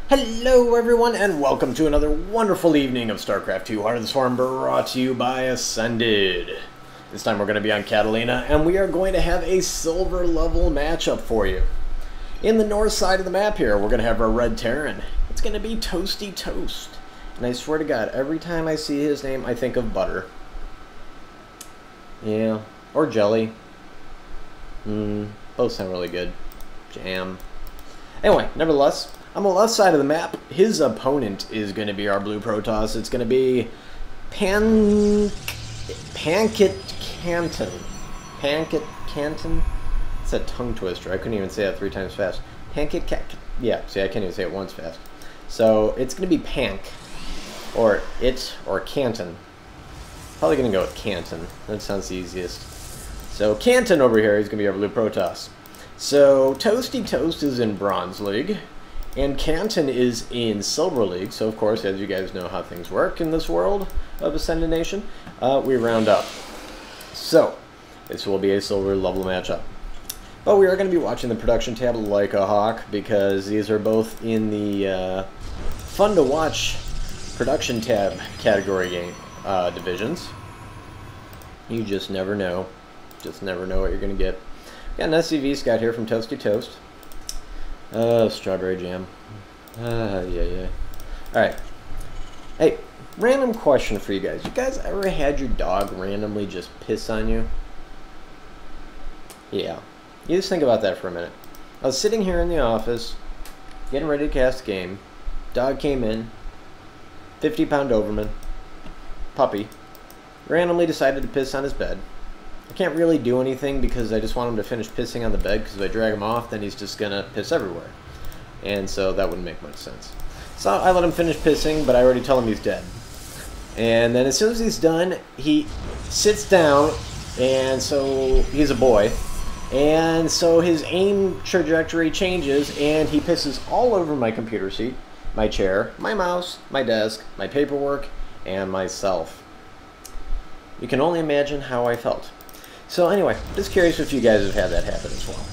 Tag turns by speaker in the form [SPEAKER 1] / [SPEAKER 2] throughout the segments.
[SPEAKER 1] Hello everyone and welcome to another wonderful evening of StarCraft 2 Heart of the Swarm, brought to you by Ascended. This time we're going to be on Catallena and we are going to have a silver level matchup for you. In the north side of the map here we're going to have our red Terran. It's going to be ToastyToast. And I swear to God, every time I see his name I think of butter. Yeah, or jelly. Both sound really good. Jam. Anyway, nevertheless, on the left side of the map, his opponent is going to be our blue Protoss. It's going to be Pancitcanton. Pancitcanton? It's a tongue twister. I couldn't even say that 3 times fast. Pancitcanton. Yeah, see, I can't even say it once fast. So, it's going to be Pank. Or Canton. Probably going to go with Canton. That sounds the easiest. So, Canton over here is going to be our blue Protoss. So, ToastyToast is in Bronze League. And Canton is in Silver League, so of course, as you guys know how things work in this world of Ascended Nation, we round up. So, this will be a silver level matchup. But we are going to be watching the production tab like a hawk, because these are both in the fun to watch production tab category game divisions. You just never know. Just never know what you're going to get. Got an SCV Scout here from ToastyToast. Oh, strawberry jam. Yeah. Alright. Hey, random question for you guys. You guys ever had your dog randomly just piss on you? Yeah. You just think about that for a minute. I was sitting here in the office, getting ready to cast a game. Dog came in. 50-pound Doberman. Puppy. Randomly decided to piss on his bed. I can't really do anything because I just want him to finish pissing on the bed, because if I drag him off, then he's just going to piss everywhere. And so that wouldn't make much sense. So I let him finish pissing, but I already tell him he's dead. And then as soon as he's done, he sits down, and so he's a boy. And so his aim trajectory changes, and he pisses all over my computer seat, my chair, my mouse, my desk, my paperwork, and myself. You can only imagine how I felt. So anyway, just curious if you guys have had that happen as well.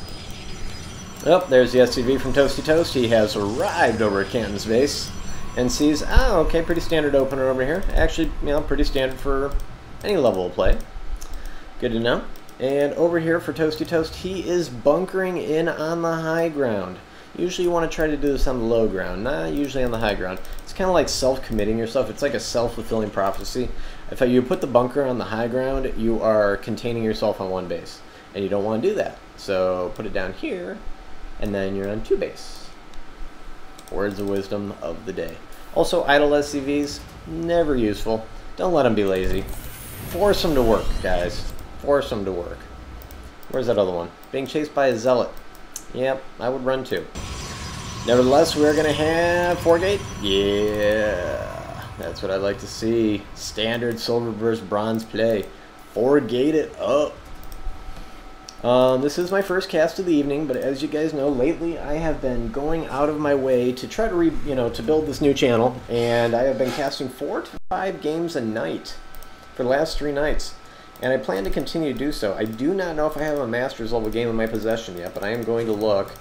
[SPEAKER 1] Oh, there's the SCV from ToastyToast. He has arrived over at Canton's base and sees, oh, okay, pretty standard opener over here. Actually, you know, pretty standard for any level of play. Good to know. And over here for ToastyToast, he is bunkering in on the high ground. Usually you want to try to do this on the low ground, not usually on the high ground. It's kind of like self-committing yourself. It's like a self-fulfilling prophecy. If you put the bunker on the high ground, you are containing yourself on one base. And you don't want to do that. So put it down here, and then you're on 2 base. Words of wisdom of the day. Also, idle SCVs, never useful. Don't let them be lazy. Force them to work, guys. Force them to work. Where's that other one? Being chased by a zealot. Yep, I would run too. Nevertheless, we're going to have 4-gate. Yeah, that's what I like to see. Standard silver versus bronze play. 4-gate it up. This is my first cast of the evening, but as you guys know, lately I have been going out of my way to try to to build this new channel, and I have been casting 4 to 5 games a night for the last 3 nights. And I plan to continue to do so. I do not know if I have a Masters level game in my possession yet, but I am going to look.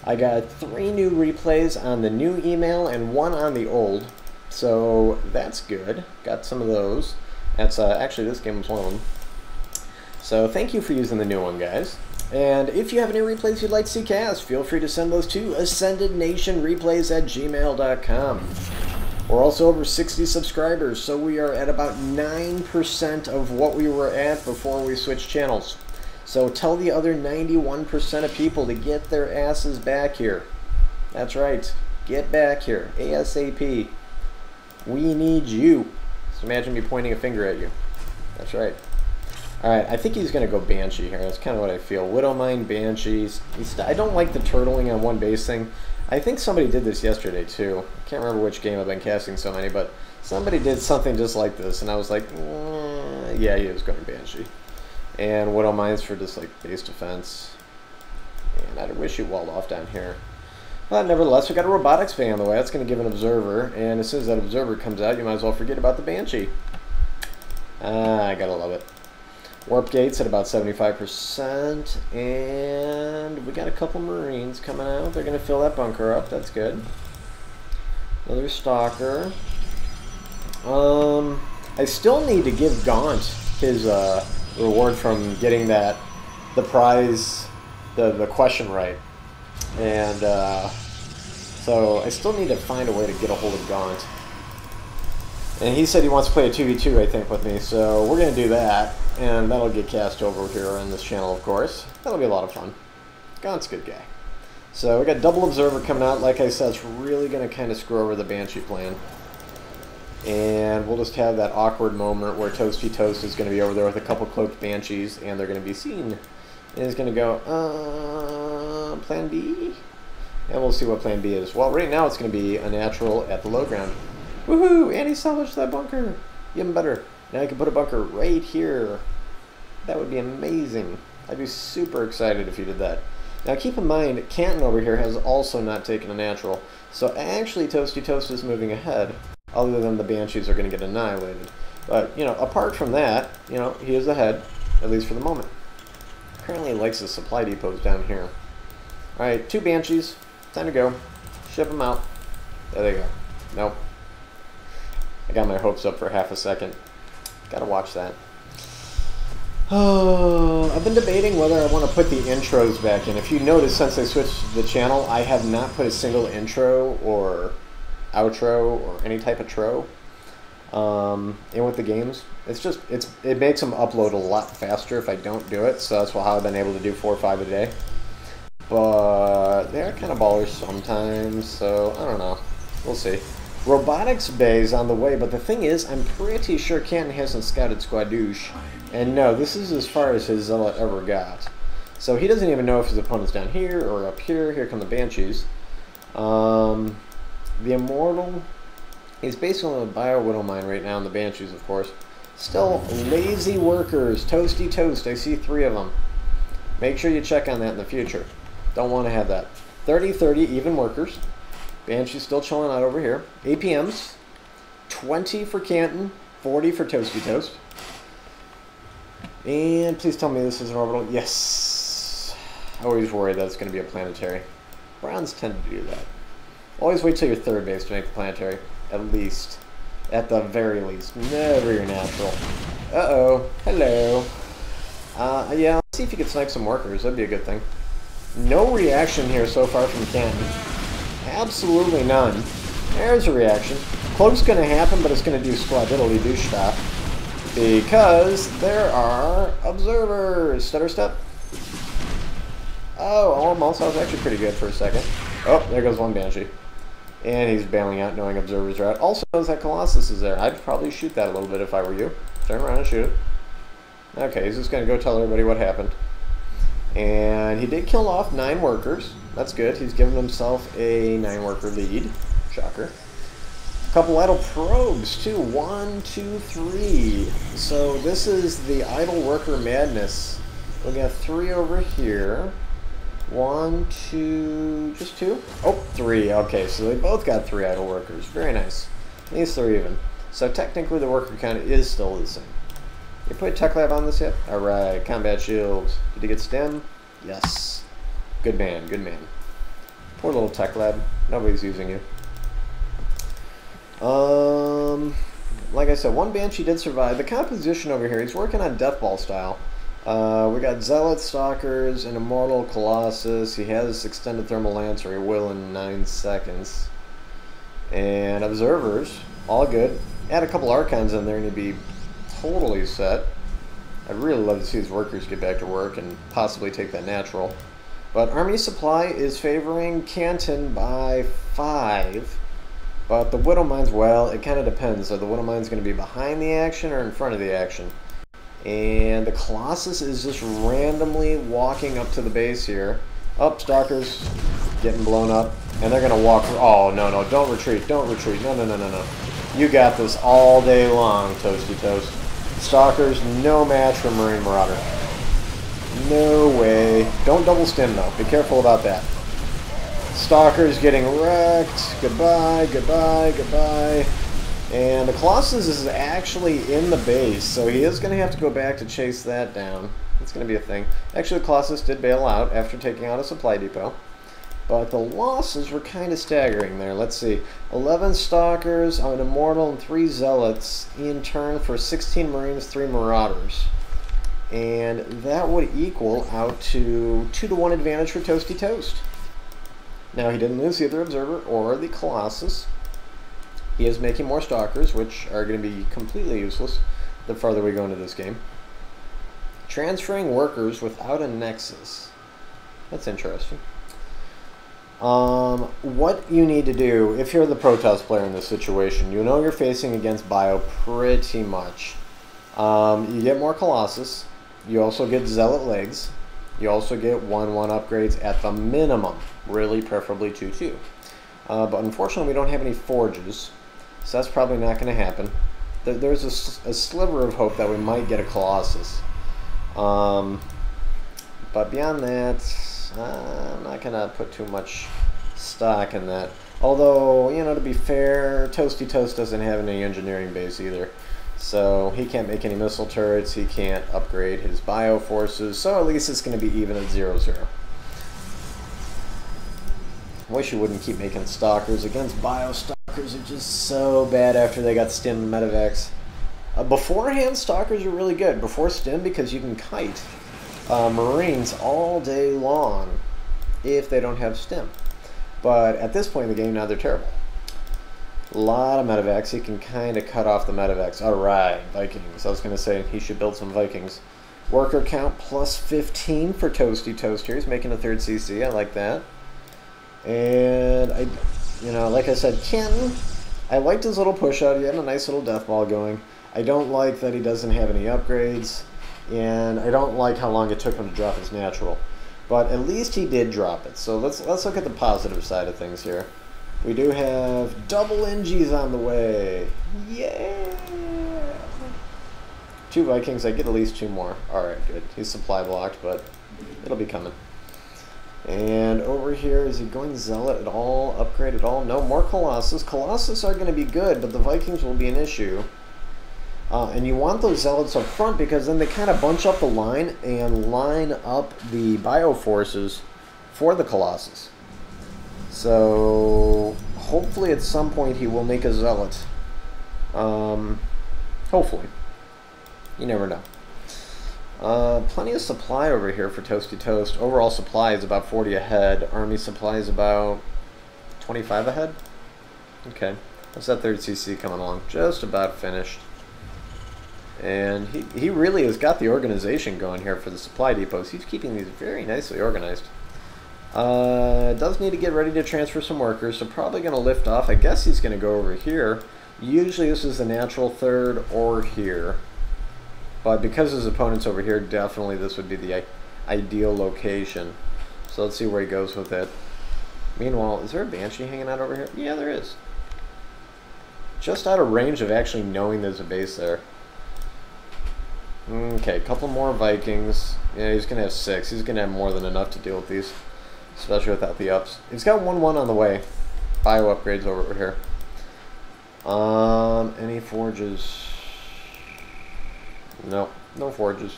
[SPEAKER 1] I got 3 new replays on the new email and 1 on the old. So that's good. Got some of those. That's actually, this game was one of them. So thank you for using the new one, guys. And if you have any replays you'd like to see cast, feel free to send those to AscendedNationReplays@gmail.com. We're also over 60 subscribers, so we are at about 9% of what we were at before we switched channels. So tell the other 91% of people to get their asses back here. That's right. Get back here. ASAP. We need you. Just imagine me pointing a finger at you. That's right. Alright, I think he's going to go Banshee here. That's kind of what I feel. Widowmine, Banshees. I don't like the turtling on one base thing. I think somebody did this yesterday too. I can't remember which game I've been casting so many, but somebody did something just like this, and I was like, yeah, he was going Banshee. And Widow Mines for just like base defense. And I'd wish you walled off down here. But nevertheless, we got a robotics fan on the way. That's going to give an observer, and as soon as that observer comes out, you might as well forget about the Banshee. I gotta love it. Warp gates at about 75%, and we got a couple Marines coming out. They're going to fill that bunker up. That's good. Another Stalker. I still need to give Gaunt his reward from getting the prize, the question right. And so I still need to find a way to get a hold of Gaunt. And he said he wants to play a 2v2, I think, with me, so we're going to do that. And that'll get cast over here on this channel, of course. That'll be a lot of fun. Gaunt's a good guy. So we got double Observer coming out. Like I said, it's really going to kind of screw over the Banshee plan. And we'll just have that awkward moment where ToastyToast is going to be over there with a couple cloaked Banshees, and they're going to be seen. And he's going to go, plan B? And we'll see what plan B is. Well, right now it's going to be a natural at the low ground. Woohoo! And he salvaged that bunker! Even better. Now I can put a bunker right here. That would be amazing. I'd be super excited if you did that. Now keep in mind, Canton over here has also not taken a natural. So actually ToastyToast is moving ahead, other than the Banshees are going to get annihilated. But, you know, apart from that, you know, he is ahead, at least for the moment. Apparently he likes the supply depots down here. Alright, 2 Banshees. Time to go. Ship them out. There they go. Nope. I got my hopes up for half a second. Gotta watch that. Oh, I've been debating whether I want to put the intros back in. If you notice, since I switched the channel, I have not put a single intro or outro or any type of tro in with the games. It's just, it makes them upload a lot faster if I don't do it, so that's how I've been able to do 4 or 5 a day. But they're kind of ballers sometimes, so I don't know. We'll see. Robotics Bay is on the way, but the thing is, I'm pretty sure Canton hasn't scouted Squadouche. And no, this is as far as his Zealot ever got. So he doesn't even know if his opponent's down here or up here. Here come the Banshees. The Immortal, he's basically on a Bio-Widow Mine right now, and the Banshees, of course. Still, lazy workers. ToastyToast, I see 3 of them. Make sure you check on that in the future. Don't want to have that. 30-30 even workers. Banshee's still chilling out over here. APMs, 20 for Canton, 40 for ToastyToast. And please tell me this is an orbital. Yes. I always worry that it's going to be a planetary. Browns tend to do that. Always wait till your third base to make the planetary. At least. At the very least. Never your natural. Uh-oh. Hello. Yeah, let's see if you can snipe some workers. That'd be a good thing. No reaction here so far from Canton. Absolutely none. There's a reaction. Cloak's going to happen, but it's going to do squadiddly do stuff. Because there are observers. Stutter step. Oh, almost. That was actually pretty good for a second. Oh, there goes one Banshee. And he's bailing out knowing observers are out. Also knows that Colossus is there. I'd probably shoot that a little bit if I were you. Turn around and shoot it. Okay, he's just going to go tell everybody what happened. And he did kill off 9 workers. That's good. He's given himself a 9-worker lead. Shocker. Couple idle probes too. 1, 2, 3. So this is the idle worker madness. We got 3 over here. 1, 2, just 2? Oh, 3. Okay, so they both got 3 idle workers. Very nice. These 3 even. So technically the worker count is still the same. You put Tech Lab on this yet? Alright, combat shields. Did he get stem? Yes. Good man, good man. Poor little Tech Lab. Nobody's using you. Like I said, 1 Banshee did survive. The composition over here, he's working on Deathball style. We got Zealot, Stalkers, an Immortal, Colossus. He has Extended Thermal Lance, or he will in 9 seconds. And Observers, all good. Add a couple Archons in there and he'd be totally set. I'd really love to see his workers get back to work and possibly take that natural. But Army Supply is favoring Canton by 5. But the Widow Mines, well, it kind of depends. So the Widow Mine's going to be behind the action or in front of the action. And the Colossus is just randomly walking up to the base here. Oh, Stalkers getting blown up. And they're going to walk. Oh, no, no, don't retreat. Don't retreat. No, no, no, no, no. You got this all day long, ToastyToast. Stalkers, no match for Marine Marauder. No way. Don't double stim, though. Be careful about that. Stalkers getting wrecked. Goodbye, goodbye, goodbye. And the Colossus is actually in the base, so he is going to have to go back to chase that down. It's going to be a thing. Actually, the Colossus did bail out after taking out a supply depot. But the losses were kind of staggering there. Let's see. 11 Stalkers, an Immortal, and 3 Zealots in turn for 16 Marines, 3 Marauders. And that would equal out to 2-to-1 advantage for ToastyToast. Now, he didn't lose either Observer or the Colossus. He is making more Stalkers, which are going to be completely useless the farther we go into this game. Transferring workers without a Nexus. That's interesting. What you need to do, if you're the Protoss player in this situation, you know you're facing against Bio pretty much. You get more Colossus. You also get Zealot legs. You also get 1-1 upgrades at the minimum. Really, preferably 2-2. But unfortunately, we don't have any Forges, so that's probably not going to happen. There's a sliver of hope that we might get a Colossus. But beyond that, I'm not going to put too much stock in that. Although, you know, to be fair, ToastyToast doesn't have any engineering base either. So he can't make any missile turrets, he can't upgrade his bio forces, so at least it's going to be even at 0-0. Wish you wouldn't keep making Stalkers. Against bio, Stalkers are just so bad after they got Stim and Medivacs. Beforehand, Stalkers are really good. Before Stim, because you can kite Marines all day long if they don't have Stim. But at this point in the game, now they're terrible. A lot of Medivacs. He can kind of cut off the Medivacs. Alright, Vikings. I was going to say he should build some Vikings. Worker count plus 15 for ToastyToast here. He's making a 3rd CC. I like that. And, like I said, Canton, I liked his little push out. He had a nice little death ball going. I don't like that he doesn't have any upgrades. And I don't like how long it took him to drop his natural. But at least he did drop it. So let's look at the positive side of things here. We do have double NGs on the way. Yeah! 2 Vikings. I get at least 2 more. Alright, good. He's supply blocked, but it'll be coming. And over here, is he going Zealot at all? Upgrade at all? No, more Colossus. Colossus are going to be good, but the Vikings will be an issue. And you want those Zealots up front because then they kind of bunch up the line and line up the bio forces for the Colossus. So hopefully at some point he will make a Zealot. Hopefully. You never know. Plenty of supply over here for ToastyToast. Overall supply is about 40 ahead. Army supply is about 25 ahead. Okay. That's that 3rd CC coming along. Just about finished. And he really has got the organization going here for the supply depots. He's keeping these very nicely organized. Does need to get ready to transfer some workers, so probably going to lift off. I guess he's going to go over here. Usually this is the natural 3rd or here. But because his opponent's over here, definitely this would be the ideal location. So let's see where he goes with it. Meanwhile, is there a Banshee hanging out over here? Yeah, there is. Just out of range of actually knowing there's a base there. Okay, a couple more Vikings. Yeah, he's going to have 6. He's going to have more than enough to deal with these. Especially without the ups. He's got 1-1 on the way. Bio upgrades over here. Any forges? No, no forges.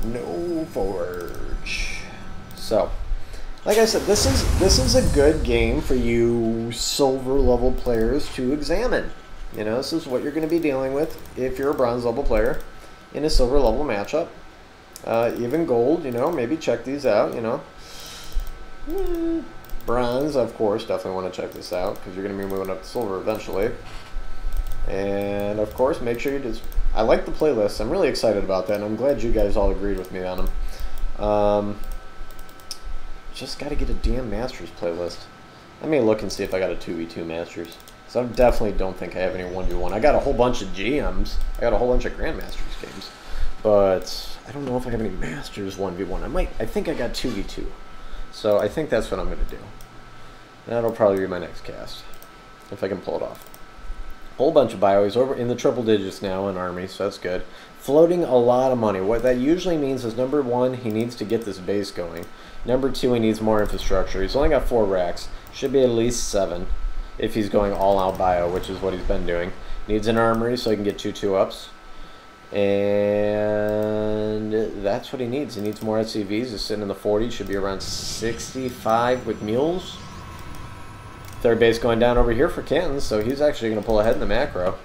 [SPEAKER 1] No forge. So, like I said, this is a good game for you silver level players to examine. You know, this is what you're going to be dealing with if you're a bronze level player in a silver level matchup. Even gold, you know, maybe check these out, you know. Bronze, of course, definitely want to check this out because you're going to be moving up to silver eventually. And, of course, make sure you just... I like the playlists. I'm really excited about that, and I'm glad you guys all agreed with me on them. Just got to get a damn Masters playlist. Let me look and see if I got a 2v2 Masters. So I definitely don't think I have any 1v1. I got a whole bunch of GMs. I got a whole bunch of Grandmasters games. But I don't know if I have any Masters 1v1. I think I got 2v2. So I think that's what I'm going to do. That'll probably be my next cast. If I can pull it off. Whole bunch of bio. He's over in the triple digits now in Army, so that's good. Floating a lot of money. What that usually means is, number 1, he needs to get this base going. Number 2, he needs more infrastructure. He's only got 4 racks. Should be at least 7 if he's going all out bio, which is what he's been doing. Needs an armory so he can get 2 2-ups. And that's what he needs. He needs more SCVs. He's sitting in the 40s. Should be around 65 with mules. Third base going down over here for Canton, so he's actually going to pull ahead in the macro.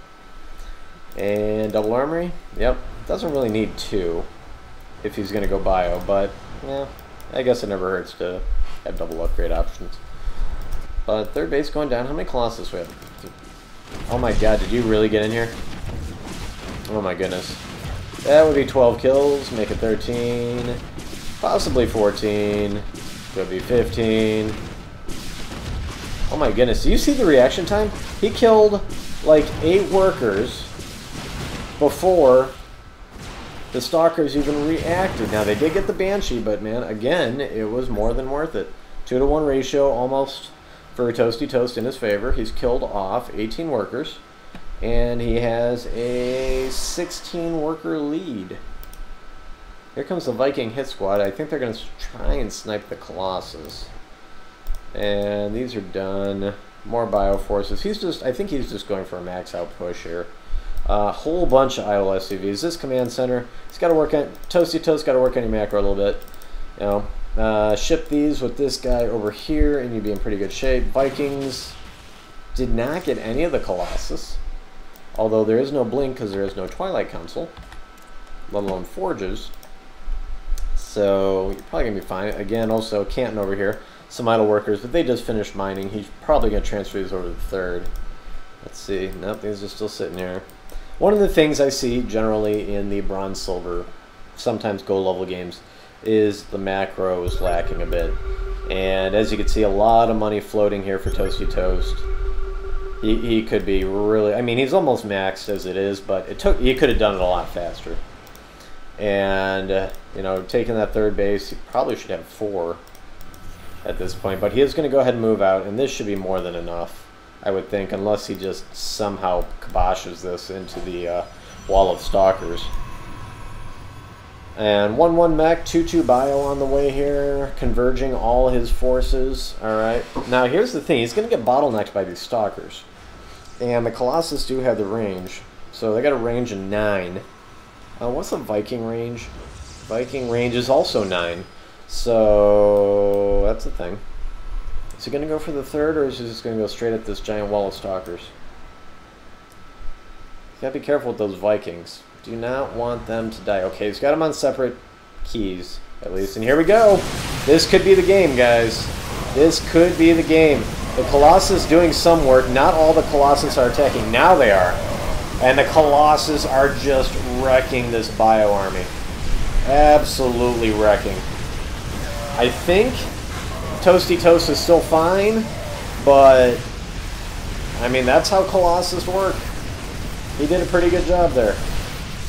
[SPEAKER 1] And double armory. Yep. Doesn't really need 2 if he's going to go bio, but yeah, I guess it never hurts to have double upgrade options. But third base going down. How many Colossus we have? Oh my god, did you really get in here? Oh my goodness. That would be 12 kills, make it 13, possibly 14, could be 15. Oh my goodness, do you see the reaction time? He killed like 8 workers before the Stalkers even reacted. Now they did get the Banshee, but man, again, it was more than worth it. 2-to-1 ratio almost for ToastyToast in his favor. He's killed off 18 workers. And he has a 16-worker lead. Here comes the Viking hit squad. I think they're going to try and snipe the Colossus. And these are done. More bioforces. I think he's just going for a max out push here. A whole bunch of idle SCVs. This command center, he's got to work on, ToastyToast got to work on your macro a little bit. You know, ship these with this guy over here, and you'd be in pretty good shape. Vikings did not get any of the Colossus. Although there is no blink because there is no Twilight Council, let alone forges. So you're probably going to be fine. Again, also Canton over here. Some idle workers, but they just finished mining. He's probably going to transfer these over to the third. Let's see. Nope, these are still sitting here. One of the things I see generally in the bronze, silver, sometimes gold level games, is the macro is lacking a bit. And as you can see, a lot of money floating here for ToastyToast. He could be really, I mean, he's almost maxed as it is, but he could have done it a lot faster. And, you know, taking that third base, he probably should have 4 at this point. But he is going to go ahead and move out, and this should be more than enough, I would think, unless he just somehow kiboshes this into the wall of Stalkers. And 1-1 mech, 2-2 bio on the way here, converging all his forces. Alright, now here's the thing, he's going to get bottlenecked by these Stalkers. And the Colossus do have the range, so they got a range of 9. What's the Viking range? Viking range is also 9. So that's the thing. Is he going to go for the third, or is he just going to go straight at this giant wall of Stalkers? You gotta be careful with those Vikings. Do not want them to die. Okay, he's got them on separate keys, at least. And here we go. This could be the game, guys. This could be the game. The Colossus doing some work. Not all the Colossus are attacking. Now they are. And the Colossus are just wrecking this bio army. Absolutely wrecking. I think ToastyToast is still fine, but I mean, that's how Colossus work. He did a pretty good job there.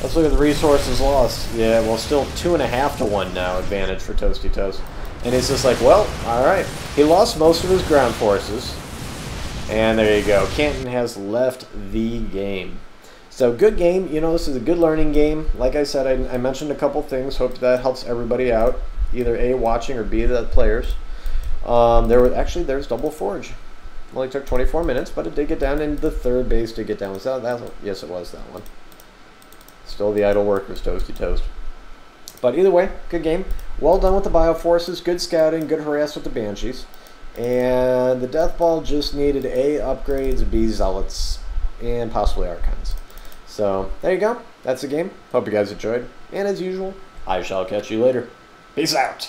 [SPEAKER 1] Let's look at the resources lost. Yeah, well, still 2.5 to 1 now advantage for ToastyToast. And he's just like, well, alright. He lost most of his ground forces. And there you go. Canton has left the game. So, good game. You know, this is a good learning game. Like I said, I mentioned a couple things. Hope that helps everybody out. Either A, watching, or B, the players. There's double forge. Only took 24 minutes, but it did get down, and the third base did get down. Was that yes, it was that one. Still the idle workers, ToastyToast. But either way, good game. Well done with the bioforces, good scouting, good harass with the Banshees. And the Death Ball just needed A, upgrades, B, zealots, and possibly archons. So, there you go. That's the game. Hope you guys enjoyed. And as usual, I shall catch you later. Peace out.